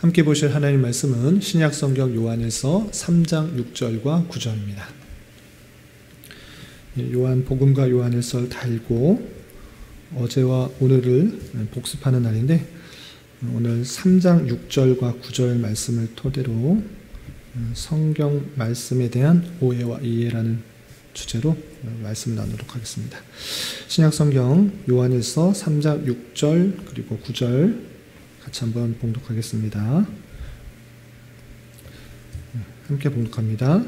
함께 보실 하나님 말씀은 신약성경 요한일서 3장 6절과 9절입니다. 요한복음과 요한일서를 달고 어제와 오늘을 복습하는 날인데, 오늘 3장 6절과 9절 말씀을 토대로 성경 말씀에 대한 오해와 이해라는 주제로 말씀을 나누도록 하겠습니다. 신약성경 요한일서 3장 6절 그리고 9절 같이 한번 봉독하겠습니다. 함께 봉독합니다.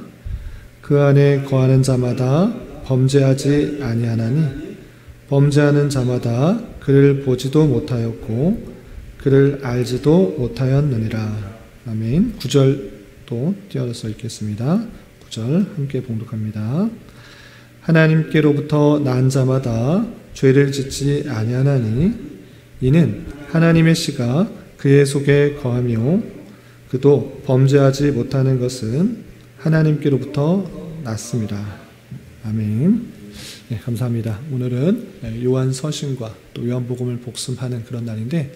그 안에 거하는 자마다 범죄하지 아니하나니 범죄하는 자마다 그를 보지도 못하였고 그를 알지도 못하였느니라. 아멘. 9절도 띄어서 읽겠습니다. 9절 함께 봉독합니다. 하나님께로부터 난 자마다 죄를 짓지 아니하나니 이는 하나님의 씨가 그의 속에 거하며 그도 범죄하지 못하는 것은 하나님께로부터 났습니다. 아멘. 네, 감사합니다. 오늘은 요한 서신과 또 요한복음을 복습하는 그런 날인데,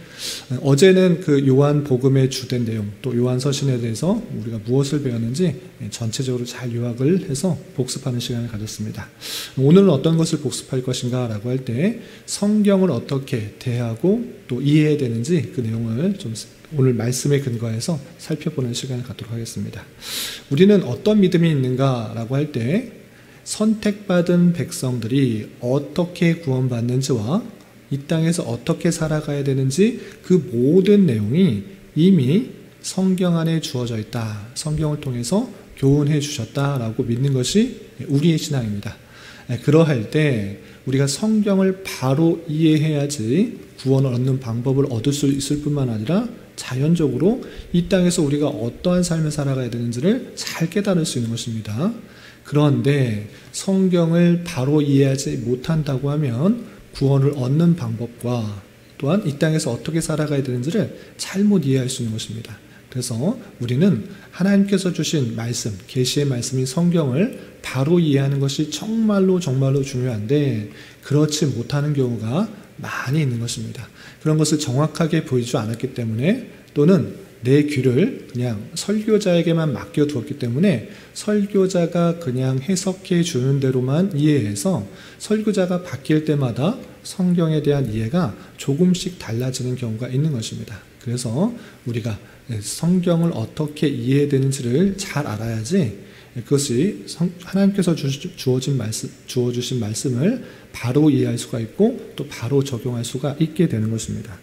어제는 그 요한복음의 주된 내용, 또 요한 서신에 대해서 우리가 무엇을 배웠는지 전체적으로 잘 요약을 해서 복습하는 시간을 가졌습니다. 오늘은 어떤 것을 복습할 것인가 라고 할 때 성경을 어떻게 대하고 또 이해해야 되는지 그 내용을 좀 오늘 말씀에 근거해서 살펴보는 시간을 갖도록 하겠습니다. 우리는 어떤 믿음이 있는가 라고 할 때 선택받은 백성들이 어떻게 구원받는지와 이 땅에서 어떻게 살아가야 되는지 그 모든 내용이 이미 성경 안에 주어져 있다. 성경을 통해서 교훈해 주셨다라고 믿는 것이 우리의 신앙입니다. 그러할 때 우리가 성경을 바로 이해해야지 구원을 얻는 방법을 얻을 수 있을 뿐만 아니라 자연적으로 이 땅에서 우리가 어떠한 삶을 살아가야 되는지를 잘 깨달을 수 있는 것입니다. 그런데 성경을 바로 이해하지 못한다고 하면 구원을 얻는 방법과 또한 이 땅에서 어떻게 살아가야 되는지를 잘못 이해할 수 있는 것입니다. 그래서 우리는 하나님께서 주신 말씀, 계시의 말씀인 성경을 바로 이해하는 것이 정말로 중요한데 그렇지 못하는 경우가 많이 있는 것입니다. 그런 것을 정확하게 보이지 않았기 때문에, 또는 내 귀를 그냥 설교자에게만 맡겨두었기 때문에 설교자가 그냥 해석해 주는 대로만 이해해서 설교자가 바뀔 때마다 성경에 대한 이해가 조금씩 달라지는 경우가 있는 것입니다. 그래서 우리가 성경을 어떻게 이해해야 되는지를 잘 알아야지 그것이 하나님께서 주어주신 말씀을 바로 이해할 수가 있고 또 바로 적용할 수가 있게 되는 것입니다.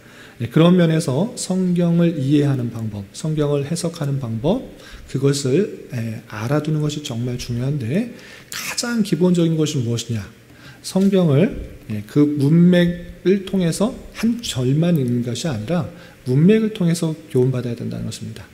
그런 면에서 성경을 이해하는 방법, 성경을 해석하는 방법, 그것을 알아두는 것이 정말 중요한데, 가장 기본적인 것이 무엇이냐? 성경을 그 문맥을 통해서 한 절만 읽는 것이 아니라 문맥을 통해서 교훈받아야 된다는 것입니다.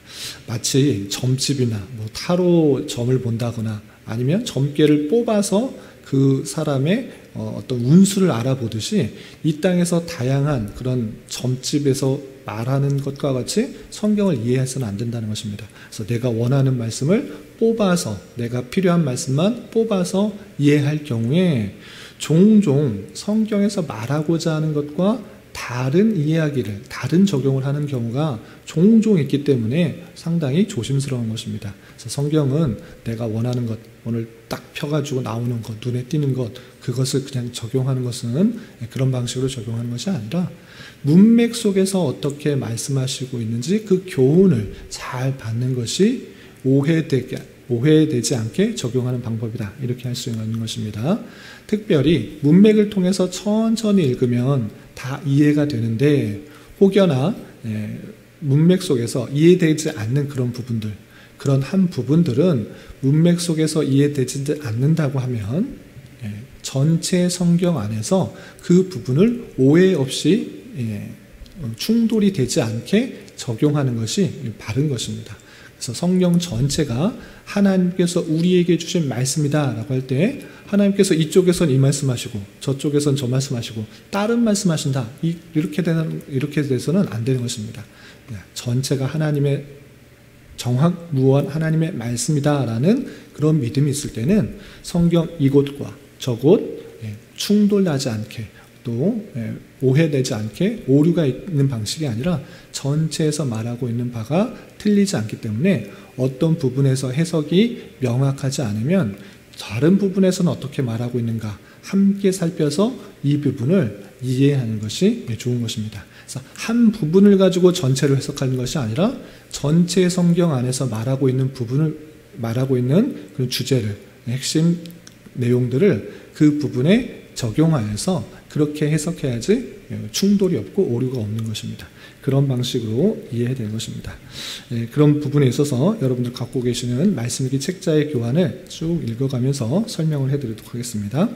마치 점집이나 타로 점을 본다거나 아니면 점괘를 뽑아서 그 사람의 어떤 운수를 알아보듯이 이 땅에서 다양한 그런 점집에서 말하는 것과 같이 성경을 이해해서는 안 된다는 것입니다. 그래서 내가 원하는 말씀을 뽑아서, 내가 필요한 말씀만 뽑아서 이해할 경우에 종종 성경에서 말하고자 하는 것과 다른 이야기를, 다른 적용을 하는 경우가 종종 있기 때문에 상당히 조심스러운 것입니다. 그래서 성경은 내가 원하는 것, 오늘 딱 펴가지고 나오는 것, 눈에 띄는 것, 그것을 그냥 적용하는 것은 그런 방식으로 적용하는 것이 아니라 문맥 속에서 어떻게 말씀하시고 있는지 그 교훈을 잘 받는 것이 오해되지 않게 적용하는 방법이다. 이렇게 할 수 있는 것입니다. 특별히 문맥을 통해서 천천히 읽으면 다 이해가 되는데, 혹여나 문맥 속에서 이해되지 않는 그런 부분들, 그런 한 부분들은 문맥 속에서 이해되지 않는다고 하면 전체 성경 안에서 그 부분을 오해 없이 충돌이 되지 않게 적용하는 것이 바른 것입니다. 그래서 성경 전체가 하나님께서 우리에게 주신 말씀이다 라고 할 때 하나님께서 이쪽에선 이 말씀하시고 저쪽에선 저 말씀하시고 다른 말씀하신다, 이렇게 돼서는 안 되는 것입니다. 전체가 하나님의 정확무한 하나님의 말씀이다 라는 그런 믿음이 있을 때는 성경 이곳과 저곳 충돌나지 않게 또 오해되지 않게 오류가 있는 방식이 아니라 전체에서 말하고 있는 바가 틀리지 않기 때문에 어떤 부분에서 해석이 명확하지 않으면 다른 부분에서는 어떻게 말하고 있는가 함께 살펴서 이 부분을 이해하는 것이 좋은 것입니다. 그래서 한 부분을 가지고 전체를 해석하는 것이 아니라 전체 성경 안에서 말하고 있는 그런 주제를, 핵심 내용들을 그 부분에 적용하여서 그렇게 해석해야지 충돌이 없고 오류가 없는 것입니다. 그런 방식으로 이해해야 되는 것입니다. 그런 부분에 있어서 여러분들 갖고 계시는 말씀일기 책자의 교환을 쭉 읽어가면서 설명을 해드리도록 하겠습니다.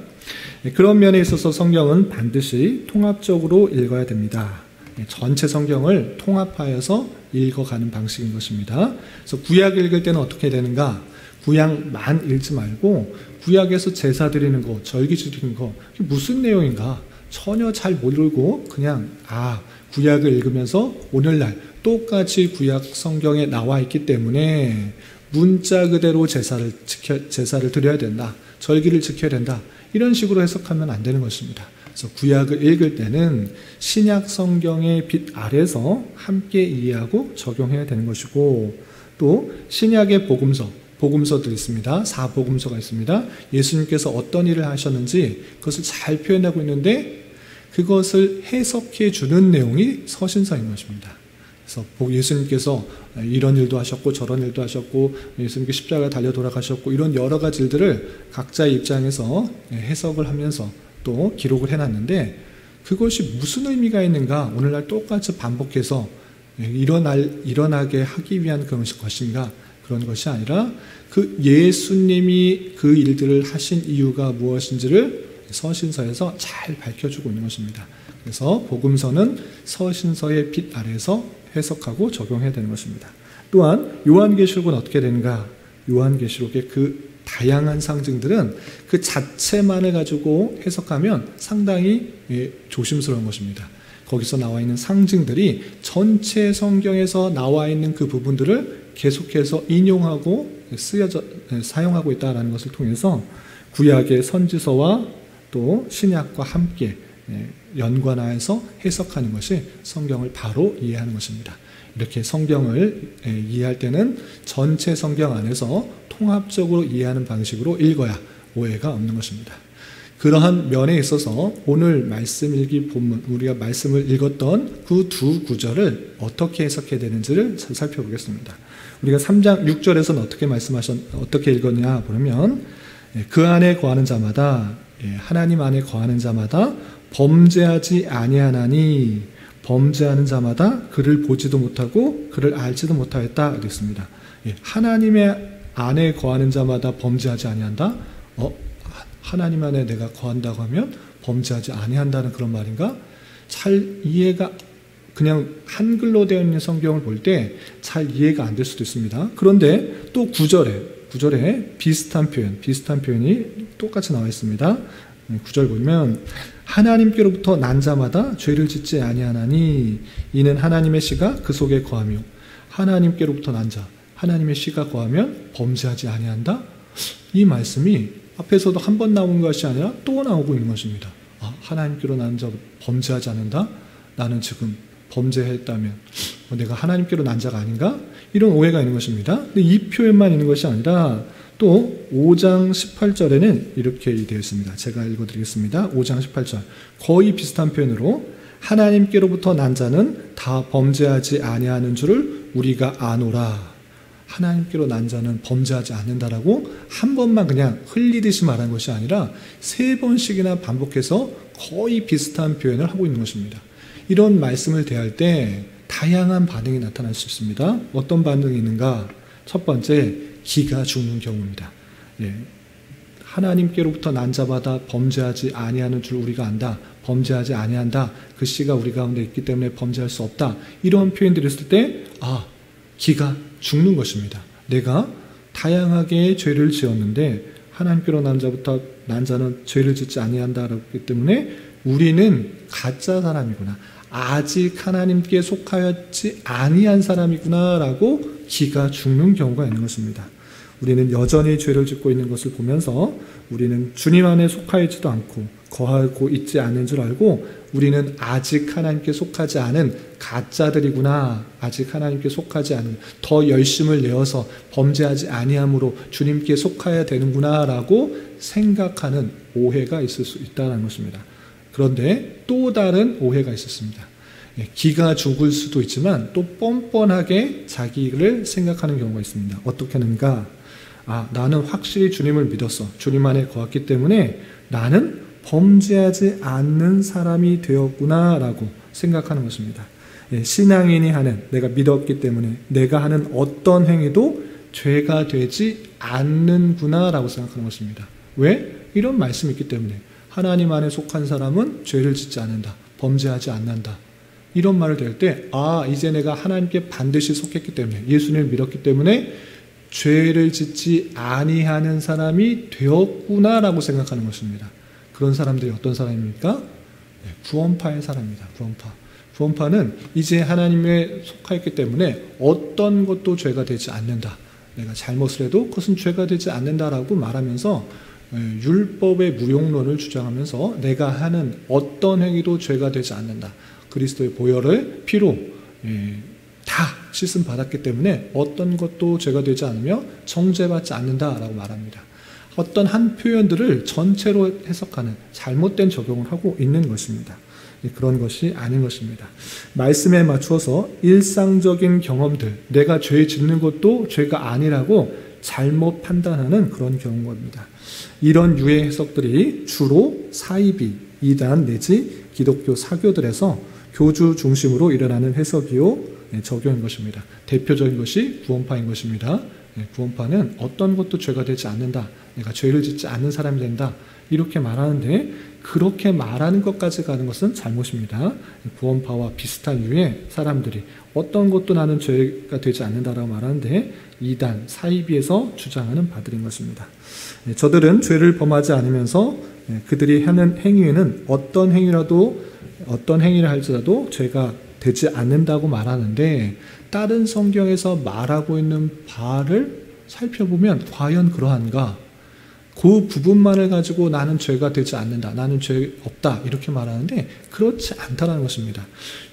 그런 면에 있어서 성경은 반드시 통합적으로 읽어야 됩니다. 전체 성경을 통합하여서 읽어가는 방식인 것입니다. 그래서 구약 읽을 때는 어떻게 되는가? 구약만 읽지 말고 구약에서 제사 드리는 거, 절기 드리는 거 무슨 내용인가 전혀 잘 모르고 그냥 구약을 읽으면서 오늘날 똑같이 구약 성경에 나와 있기 때문에 문자 그대로 제사를 드려야 된다, 절기를 지켜야 된다, 이런 식으로 해석하면 안 되는 것입니다. 그래서 구약을 읽을 때는 신약 성경의 빛 아래서 함께 이해하고 적용해야 되는 것이고, 또 신약의 복음서들이 있습니다. 4복음서가 있습니다. 예수님께서 어떤 일을 하셨는지 그것을 잘 표현하고 있는데 그것을 해석해 주는 내용이 서신서인 것입니다. 그래서 예수님께서 이런 일도 하셨고 저런 일도 하셨고 예수님께 십자가에 달려 돌아가셨고 이런 여러 가지 일들을 각자의 입장에서 해석을 하면서 또 기록을 해놨는데 그것이 무슨 의미가 있는가 오늘날 똑같이 반복해서 일어나게 하기 위한 그런 것인가, 그런 것이 아니라 그 예수님이 그 일들을 하신 이유가 무엇인지를 서신서에서 잘 밝혀주고 있는 것입니다. 그래서 복음서는 서신서의 빛 아래에서 해석하고 적용해야 되는 것입니다. 또한 요한계시록은 어떻게 되는가? 요한계시록의 그 다양한 상징들은 그 자체만을 가지고 해석하면 상당히 조심스러운 것입니다. 거기서 나와 있는 상징들이 전체 성경에서 나와 있는 그 부분들을 계속해서 인용하고 사용하고 있다는 것을 통해서 구약의 선지서와 또 신약과 함께 연관하여서 해석하는 것이 성경을 바로 이해하는 것입니다. 이렇게 성경을 이해할 때는 전체 성경 안에서 통합적으로 이해하는 방식으로 읽어야 오해가 없는 것입니다. 그러한 면에 있어서 오늘 말씀일기 본문, 우리가 말씀을 읽었던 그 두 구절을 어떻게 해석해야 되는지를 살펴보겠습니다. 우리가 3장 6절에서는 어떻게 읽었냐 보면 그 안에 거하는 자마다, 하나님 안에 거하는 자마다 범죄하지 아니하나니 범죄하는 자마다 그를 보지도 못하고 그를 알지도 못하였다 그랬습니다. 하나님의 안에 거하는 자마다 범죄하지 아니한다? 하나님 안에 내가 거한다고 하면 범죄하지 아니한다는 그런 말인가? 잘 이해가, 그냥 한글로 되어 있는 성경을 볼 때 잘 이해가 안 될 수도 있습니다. 그런데 또 9절에 비슷한 표현이 똑같이 나와 있습니다. 9절 보면 하나님께로부터 난 자마다 죄를 짓지 아니하나니 이는 하나님의 씨가 그 속에 거하며, 하나님께로부터 난 자, 하나님의 씨가 거하면 범죄하지 아니한다? 이 말씀이 앞에서도 한 번 나온 것이 아니라 또 나오고 있는 것입니다. 하나님께로 난 자 범죄하지 않는다? 나는 지금 범죄했다면 내가 하나님께로 난 자가 아닌가? 이런 오해가 있는 것입니다. 근데 이 표현만 있는 것이 아니라 또 5장 18절에는 이렇게 되어 있습니다. 제가 읽어드리겠습니다. 5장 18절 거의 비슷한 표현으로 하나님께로부터 난 자는 다 범죄하지 아니하는 줄을 우리가 아노라. 하나님께로 난 자는 범죄하지 않는다라고 한 번만 그냥 흘리듯이 말한 것이 아니라 3번씩이나 반복해서 거의 비슷한 표현을 하고 있는 것입니다. 이런 말씀을 대할 때 다양한 반응이 나타날 수 있습니다. 어떤 반응이 있는가? 첫 번째, 기가 죽는 경우입니다. 하나님께로부터 난 자마다 범죄하지 아니하는 줄 우리가 안다. 범죄하지 아니한다. 그 씨가 우리 가운데 있기 때문에 범죄할 수 없다. 이런 표현들을 했을 때 기가 죽는 것입니다. 내가 다양하게 죄를 지었는데 하나님께로 난 자는 죄를 짓지 아니한다라고 했기 때문에 우리는 가짜 사람이구나, 아직 하나님께 속하였지 아니한 사람이구나 라고 기가 죽는 경우가 있는 것입니다. 우리는 여전히 죄를 짓고 있는 것을 보면서 우리는 주님 안에 속하였지도 않고 거하고 있지 않는 줄 알고 우리는 아직 하나님께 속하지 않은 가짜들이구나. 아직 하나님께 속하지 않은, 더 열심을 내어서 범죄하지 아니함으로 주님께 속해야 되는구나 라고 생각하는 오해가 있을 수 있다는 것입니다. 그런데 또 다른 오해가 있었습니다. 기가 죽을 수도 있지만 또 뻔뻔하게 자기를 생각하는 경우가 있습니다. 어떻게 하는가? 나는 확실히 주님을 믿었어. 주님 안에 거했기 때문에 나는 범죄하지 않는 사람이 되었구나 라고 생각하는 것입니다. 신앙인이 하는, 내가 믿었기 때문에 내가 하는 어떤 행위도 죄가 되지 않는구나 라고 생각하는 것입니다. 왜? 이런 말씀이 있기 때문에 하나님 안에 속한 사람은 죄를 짓지 않는다. 범죄하지 않는다. 이런 말을 들 때 이제 내가 하나님께 반드시 속했기 때문에, 예수님을 믿었기 때문에 죄를 짓지 아니하는 사람이 되었구나 라고 생각하는 것입니다. 그런 사람들이 어떤 사람입니까? 구원파의 사람입니다. 구원파는 이제 하나님에 속하였기 때문에 어떤 것도 죄가 되지 않는다. 내가 잘못을 해도 그것은 죄가 되지 않는다라고 말하면서 율법의 무용론을 주장하면서 내가 하는 어떤 행위도 죄가 되지 않는다. 그리스도의 보혈을 피로 다 씻음 받았기 때문에 어떤 것도 죄가 되지 않으며 정죄받지 않는다라고 말합니다. 어떤 한 표현들을 전체로 해석하는 잘못된 적용을 하고 있는 것입니다. 그런 것이 아닌 것입니다. 말씀에 맞추어서 일상적인 경험들, 내가 죄 짓는 것도 죄가 아니라고 잘못 판단하는 그런 경우입니다. 이런 유의 해석들이 주로 사이비, 이단 내지 기독교 사교들에서 교주 중심으로 일어나는 해석이요 적용인 것입니다. 대표적인 것이 구원파인 것입니다. 구원파는 어떤 것도 죄가 되지 않는다. 내가 죄를 짓지 않는 사람이 된다. 이렇게 말하는데 그렇게 말하는 것까지 가는 것은 잘못입니다. 구원파와 비슷한 유의 사람들이 어떤 것도 나는 죄가 되지 않는다라고 말하는데 이단, 사이비에서 주장하는 바들인 것입니다. 저들은 죄를 범하지 않으면서 그들이 하는 행위에는 어떤 행위를 할지라도 죄가 되지 않는다고 말하는데 다른 성경에서 말하고 있는 바를 살펴보면 과연 그러한가? 그 부분만을 가지고 나는 죄가 되지 않는다. 나는 죄 없다. 이렇게 말하는데 그렇지 않다는 것입니다.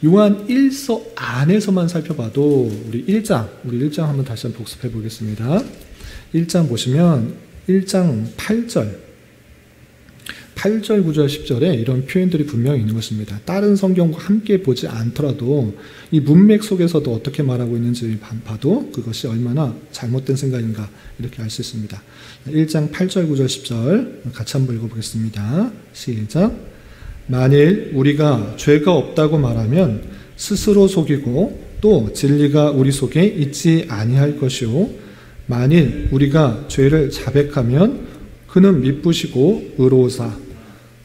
요한 1서 안에서만 살펴봐도 우리 1장 한번 다시 한번 복습해 보겠습니다. 1장 보시면 1장 8절 9절, 10절에 이런 표현들이 분명히 있는 것입니다. 다른 성경과 함께 보지 않더라도 이 문맥 속에서도 어떻게 말하고 있는지 봐도 그것이 얼마나 잘못된 생각인가 이렇게 알 수 있습니다. 1장 8절, 9절, 10절 같이 한번 읽어보겠습니다. 시작. 만일 우리가 죄가 없다고 말하면 스스로 속이고 또 진리가 우리 속에 있지 아니할 것이요 만일 우리가 죄를 자백하면 그는 미쁘시고 의로우사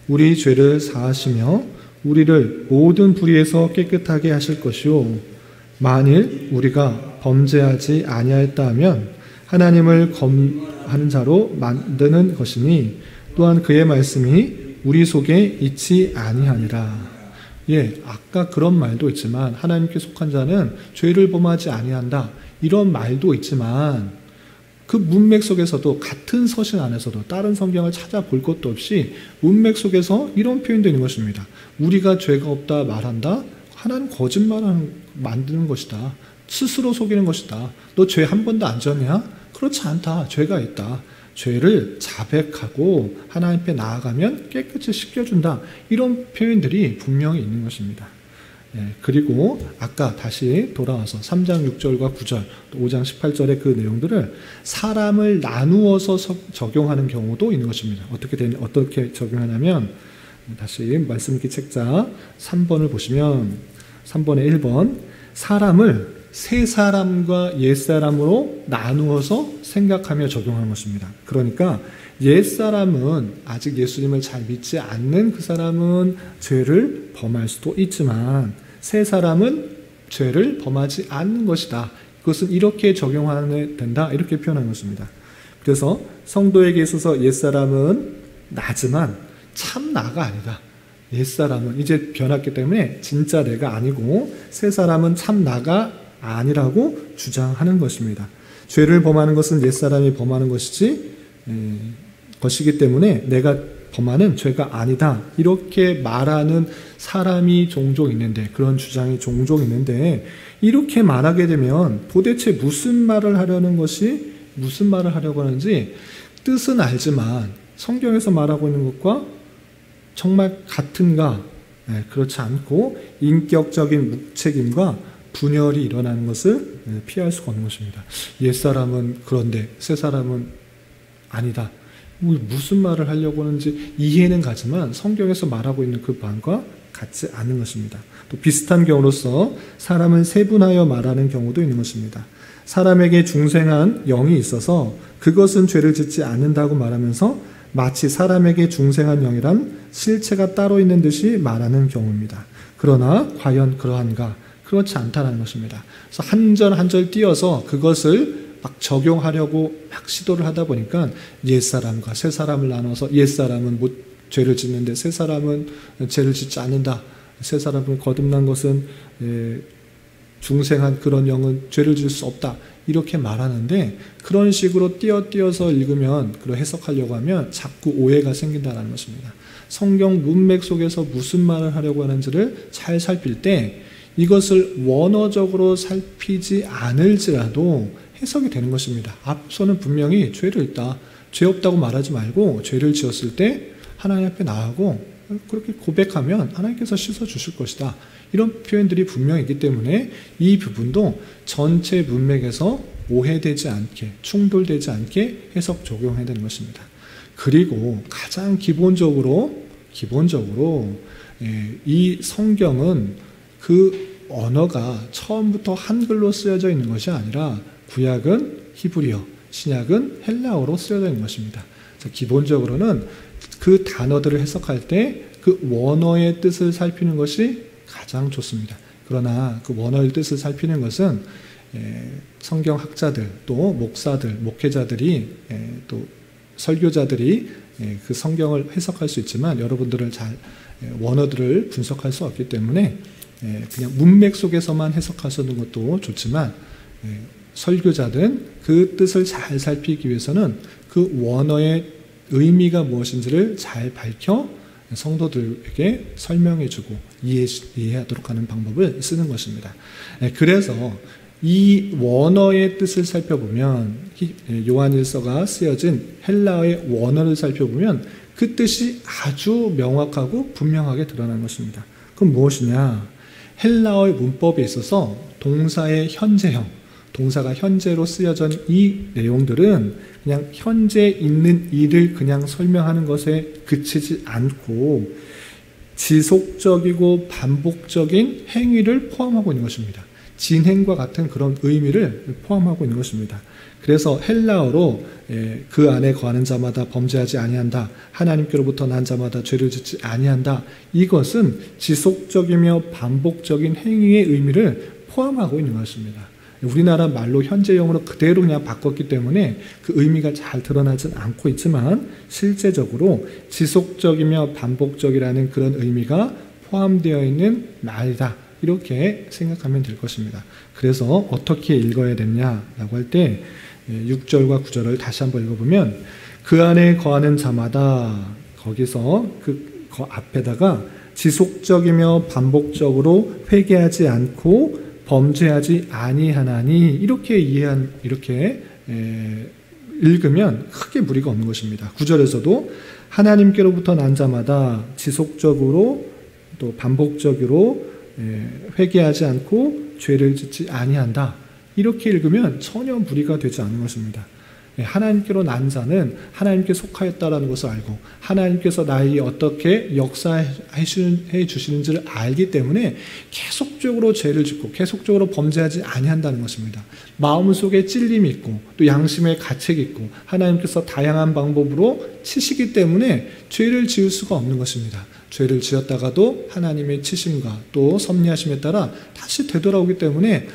우리 죄를 사하시며 우리를 모든 불의에서 깨끗하게 하실 것이요 만일 우리가 범죄하지 아니하였다 하면 하나님을 검하는 자로 만드는 것이니 또한 그의 말씀이 우리 속에 있지 아니하니라. 아까 그런 말도 있지만 하나님께 속한 자는 죄를 범하지 아니한다 이런 말도 있지만 그 문맥 속에서도 같은 서신 안에서도 다른 성경을 찾아볼 것도 없이 문맥 속에서 이런 표현도 있는 것입니다. 우리가 죄가 없다 말한다? 하나는 거짓말을 만드는 것이다. 스스로 속이는 것이다. 너 죄 한 번도 안 졌냐? 그렇지 않다. 죄가 있다. 죄를 자백하고 하나님 앞에 나아가면 깨끗이 씻겨준다. 이런 표현들이 분명히 있는 것입니다. 그리고 아까 다시 돌아와서 3장 6절과 9절, 또 5장 18절의 그 내용들을 사람을 나누어서 적용하는 경우도 있는 것입니다. 어떻게 적용하냐면 다시 말씀 읽기 책자 3번을 보시면 3번의 1번 사람을 새 사람과 옛 사람으로 나누어서 생각하며 적용하는 것입니다. 그러니까 옛 사람은 아직 예수님을 잘 믿지 않는 그 사람은 죄를 범할 수도 있지만 새 사람은 죄를 범하지 않는 것이다. 그것은 이렇게 적용하면 된다. 이렇게 표현하는 것입니다. 그래서 성도에게 있어서 옛 사람은 나지만 참 나가 아니다. 옛 사람은 이제 변했기 때문에 진짜 내가 아니고 새 사람은 참 나가 아니라고 주장하는 것입니다. 죄를 범하는 것은 옛 사람이 범하는 것이기 때문에 내가 범하는 죄가 아니다. 이렇게 말하는 사람이 종종 있는데, 그런 주장이 종종 있는데, 이렇게 말하게 되면 도대체 무슨 말을 하려고 하는지 뜻은 알지만 성경에서 말하고 있는 것과 정말 같은가? 그렇지 않고 인격적인 무책임과 분열이 일어나는 것을 피할 수가 없는 것입니다. 옛사람은 그런데 새사람은 아니다. 무슨 말을 하려고 하는지 이해는 가지만 성경에서 말하고 있는 그 바과 같지 않은 것입니다. 또 비슷한 경우로서 사람은 세분하여 말하는 경우도 있는 것입니다. 사람에게 중생한 영이 있어서 그것은 죄를 짓지 않는다고 말하면서 마치 사람에게 중생한 영이란 실체가 따로 있는 듯이 말하는 경우입니다. 그러나 과연 그러한가? 그렇지 않다는 것입니다. 그래서 한 절 한 절 띄어서 그것을 막 적용하려고 막 시도를 하다 보니까 옛사람과 새사람을 나눠서 옛사람은 죄를 짓는데 새사람은 죄를 짓지 않는다. 새사람은 거듭난 것은 중생한 그런 영은 죄를 지을 수 없다. 이렇게 말하는데 그런 식으로 띄어서 읽으면, 그런 해석하려고 하면 자꾸 오해가 생긴다는 것입니다. 성경 문맥 속에서 무슨 말을 하려고 하는지를 잘 살필 때 이것을 원어적으로 살피지 않을지라도 해석이 되는 것입니다. 앞서는 분명히 죄를 있다, 죄 없다고 말하지 말고 죄를 지었을 때 하나님 앞에 나아가고 그렇게 고백하면 하나님께서 씻어주실 것이다. 이런 표현들이 분명히 있기 때문에 이 부분도 전체 문맥에서 오해되지 않게, 충돌되지 않게 해석 적용해야 되는 것입니다. 그리고 가장 기본적으로 이 성경은 그 언어가 처음부터 한글로 쓰여져 있는 것이 아니라 구약은 히브리어, 신약은 헬라어로 쓰여져 있는 것입니다. 기본적으로는 그 단어들을 해석할 때 그 원어의 뜻을 살피는 것이 가장 좋습니다. 그러나 그 원어의 뜻을 살피는 것은 성경학자들, 또 목사들, 목회자들이, 또 설교자들이 그 성경을 해석할 수 있지만 여러분들은 잘 원어들을 분석할 수 없기 때문에 그냥 문맥 속에서만 해석하시는 것도 좋지만 설교자들은 그 뜻을 잘 살피기 위해서는 그 원어의 의미가 무엇인지를 잘 밝혀 성도들에게 설명해주고 이해하도록 하는 방법을 쓰는 것입니다. 그래서 이 원어의 뜻을 살펴보면, 요한일서가 쓰여진 헬라어의 원어를 살펴보면 그 뜻이 아주 명확하고 분명하게 드러나는 것입니다. 그럼 무엇이냐? 헬라어의 문법에 있어서 동사의 현재형, 동사가 현재로 쓰여진 이 내용들은 그냥 현재 있는 일을 그냥 설명하는 것에 그치지 않고 지속적이고 반복적인 행위를 포함하고 있는 것입니다. 진행과 같은 그런 의미를 포함하고 있는 것입니다. 그래서 헬라어로 그 안에 거하는 자마다 범죄하지 아니한다, 하나님께로부터 난 자마다 죄를 짓지 아니한다, 이것은 지속적이며 반복적인 행위의 의미를 포함하고 있는 것입니다. 우리나라 말로 현재형으로 그대로 그냥 바꿨기 때문에 그 의미가 잘 드러나진 않고 있지만 실제적으로 지속적이며 반복적이라는 그런 의미가 포함되어 있는 말이다, 이렇게 생각하면 될 것입니다. 그래서 어떻게 읽어야 되냐라고 할 때 6절과 9절을 다시 한번 읽어보면 그 안에 거하는 자마다, 거기서 그 앞에다가 지속적이며 반복적으로 회개하지 않고 범죄하지 아니하나니, 이렇게 읽으면 크게 무리가 없는 것입니다. 9절에서도 하나님께로부터 난 자마다 지속적으로 또 반복적으로 회개하지 않고 죄를 짓지 아니한다, 이렇게 읽으면 전혀 무리가 되지 않는 것입니다. 하나님께로 난 자는 하나님께 속하였다라는 것을 알고 하나님께서 나에게 어떻게 역사해 주시는지를 알기 때문에 계속적으로 죄를 짓고 계속적으로 범죄하지 아니한다는 것입니다. 마음속에 찔림이 있고 또 양심에 가책이 있고 하나님께서 다양한 방법으로 치시기 때문에 죄를 지을 수가 없는 것입니다. 죄를 지었다가도 하나님의 치심과 또 섭리하심에 따라 다시 되돌아오기 때문에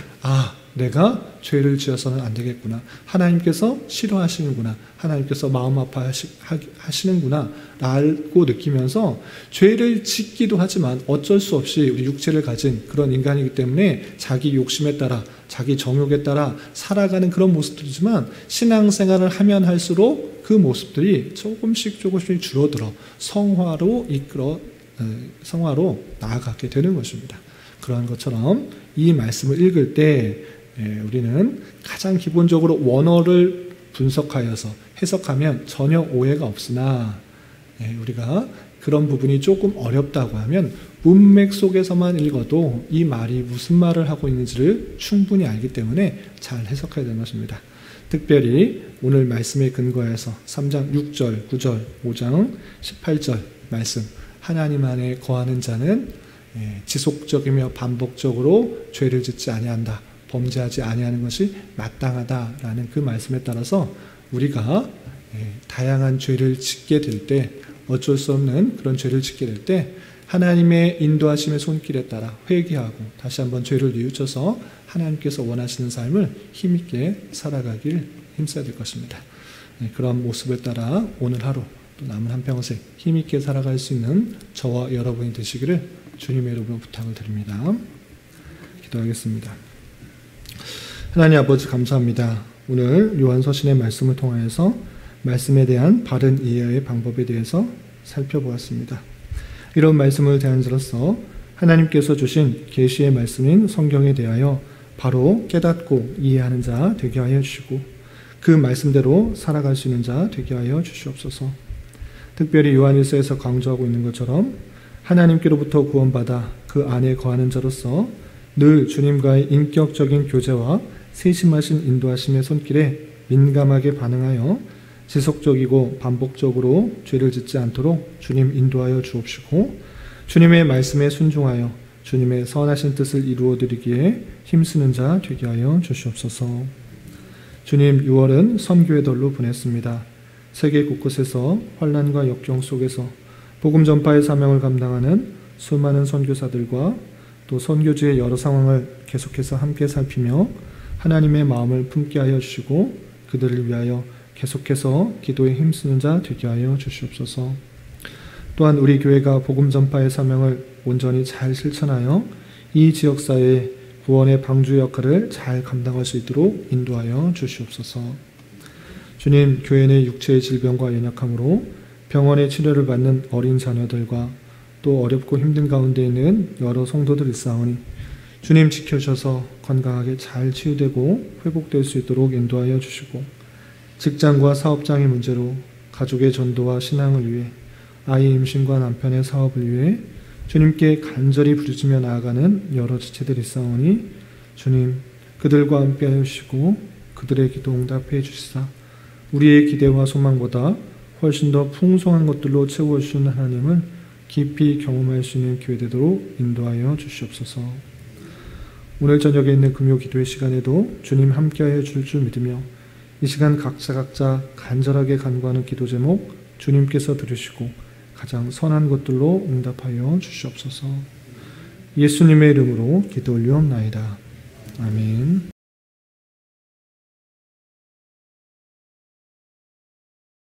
내가 죄를 지어서는 안 되겠구나. 하나님께서 싫어하시는구나. 하나님께서 마음 아파하시는구나 라고 느끼면서 죄를 짓기도 하지만 어쩔 수 없이 우리 육체를 가진 그런 인간이기 때문에 자기 욕심에 따라 자기 정욕에 따라 살아가는 그런 모습들이지만 신앙생활을 하면 할수록 그 모습들이 조금씩 줄어들어 성화로 나아가게 되는 것입니다. 그러한 것처럼 이 말씀을 읽을 때 우리는 가장 기본적으로 원어를 분석하여서 해석하면 전혀 오해가 없으나 우리가 그런 부분이 조금 어렵다고 하면 문맥 속에서만 읽어도 이 말이 무슨 말을 하고 있는지를 충분히 알기 때문에 잘 해석해야 되는 것입니다. 특별히 오늘 말씀에 근거해서 3장 6절, 9절, 5장 18절 말씀 하나님 안에 거하는 자는 지속적이며 반복적으로 죄를 짓지 아니한다. 범죄하지 아니하는 것이 마땅하다라는 그 말씀에 따라서 우리가 다양한 죄를 짓게 될 때 어쩔 수 없는 그런 죄를 짓게 될 때 하나님의 인도하심의 손길에 따라 회개하고 다시 한번 죄를 뉘우쳐서 하나님께서 원하시는 삶을 힘있게 살아가길 힘써야 될 것입니다. 그런 모습에 따라 오늘 하루 또 남은 한평생 힘있게 살아갈 수 있는 저와 여러분이 되시기를 주님의 이름으로 부탁을 드립니다. 기도하겠습니다. 하나님 아버지 감사합니다. 오늘 요한서신의 말씀을 통하여서 말씀에 대한 바른 이해의 방법에 대해서 살펴보았습니다. 이런 말씀을 대한으로서 하나님께서 주신 계시의 말씀인 성경에 대하여 바로 깨닫고 이해하는 자 되게 하여 주시고 그 말씀대로 살아갈 수 있는 자 되게 하여 주시옵소서. 특별히 요한일서에서 강조하고 있는 것처럼 하나님께로부터 구원받아 그 안에 거하는 자로서 늘 주님과의 인격적인 교제와 세심하신 인도하심의 손길에 민감하게 반응하여 지속적이고 반복적으로 죄를 짓지 않도록 주님 인도하여 주옵시고 주님의 말씀에 순종하여 주님의 선하신 뜻을 이루어드리기에 힘쓰는 자 되게 하여 주시옵소서. 주님 6월은 선교의 달로 보냈습니다. 세계 곳곳에서 환난과 역경 속에서 복음 전파의 사명을 감당하는 수많은 선교사들과 또 선교지의 여러 상황을 계속해서 함께 살피며 하나님의 마음을 품게 하여 주시고 그들을 위하여 계속해서 기도에 힘쓰는 자 되게 하여 주시옵소서. 또한 우리 교회가 복음 전파의 사명을 온전히 잘 실천하여 이 지역사회의 구원의 방주 역할을 잘 감당할 수 있도록 인도하여 주시옵소서. 주님, 교회 내 육체의 질병과 연약함으로 병원의 치료를 받는 어린 자녀들과 또 어렵고 힘든 가운데 있는 여러 성도들 있사오니 주님 지켜주셔서 건강하게 잘 치유되고 회복될 수 있도록 인도하여 주시고 직장과 사업장의 문제로 가족의 전도와 신앙을 위해 아이 임신과 남편의 사업을 위해 주님께 간절히 부르짖며 나아가는 여러 지체들이 있사오니 주님 그들과 함께 하시고 그들의 기도 응답해 주시사 우리의 기대와 소망보다 훨씬 더 풍성한 것들로 채워주시는 하나님을 깊이 경험할 수 있는 교회 되도록 인도하여 주시옵소서. 오늘 저녁에 있는 금요 기도의 시간에도 주님 함께하여 줄 줄 믿으며 이 시간 각자 간절하게 간구하는 기도 제목 주님께서 들으시고 가장 선한 것들로 응답하여 주시옵소서. 예수님의 이름으로 기도 올리옵나이다. 아멘.